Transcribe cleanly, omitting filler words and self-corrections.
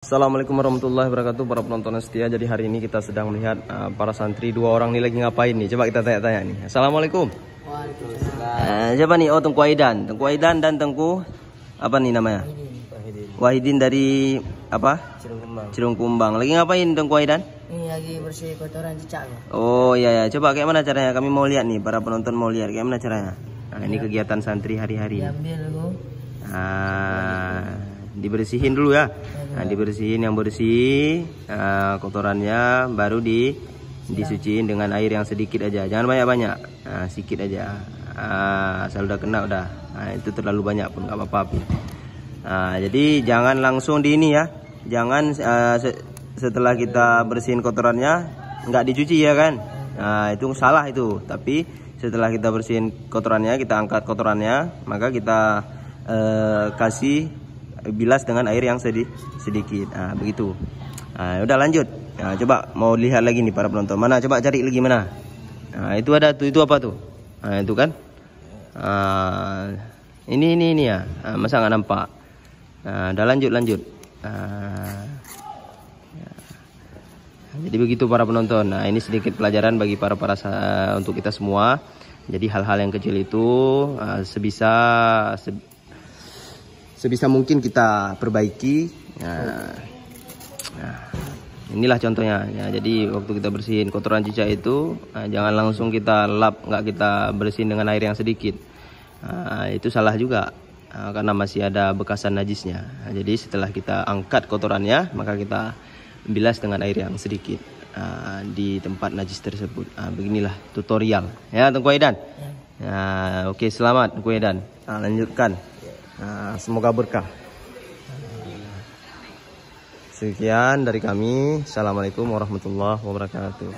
Assalamualaikum warahmatullahi wabarakatuh para penonton yang setia. Jadi hari ini kita sedang melihat para santri dua orang nih lagi ngapain nih. Coba kita tanya-tanya nih. Assalamualaikum. Siapa nih? Oh, Tengku Aidan. Tengku Aidan dan Tengku apa nih namanya? Wahidin dari apa? Cirung Kumbang. Lagi ngapain Tengku Aidan? Ini lagi bersih kotoran cicak. Oh iya ya. Coba kayak mana caranya? Kami mau lihat nih, para penonton mau lihat kayak mana caranya. Nah, ini kegiatan santri hari-hari. Diambil dulu. Dibersihin dulu ya. Nah, dibersihin yang bersih, kotorannya baru disuciin dengan air yang sedikit aja. Jangan banyak-banyak. Nah, sedikit aja. Asal udah kena udah. Nah, itu terlalu banyak pun nggak apa-apa. Nah, jadi jangan langsung di ini ya. Jangan setelah kita bersihin kotorannya nggak dicuci ya kan. Nah, itu salah itu. Tapi setelah kita bersihin kotorannya, kita angkat kotorannya, maka kita kasih bilas dengan air yang sedikit. Nah, begitu. Nah, udah lanjut. Nah, coba mau lihat lagi nih para penonton. Mana coba cari lagi mana? Nah, itu ada tuh, itu apa tuh? Nah, itu kan. Ini ya. Nah, masa nggak nampak? Nah, udah lanjut. Jadi begitu para penonton. Nah, ini sedikit pelajaran bagi para untuk kita semua. Jadi hal-hal yang kecil itu sebisa mungkin kita perbaiki. Nah, inilah contohnya. Ya, jadi waktu kita bersihin kotoran cicak itu, jangan langsung kita lap, nggak kita bersihin dengan air yang sedikit. Itu salah juga, karena masih ada bekasan najisnya. Jadi setelah kita angkat kotorannya, maka kita bilas dengan air yang sedikit di tempat najis tersebut. Beginilah tutorial. Ya, Tengku Aidan. Oke, selamat Tengku Aidan. Lanjutkan. Semoga berkah. Sekian dari kami. Assalamualaikum warahmatullahi wabarakatuh.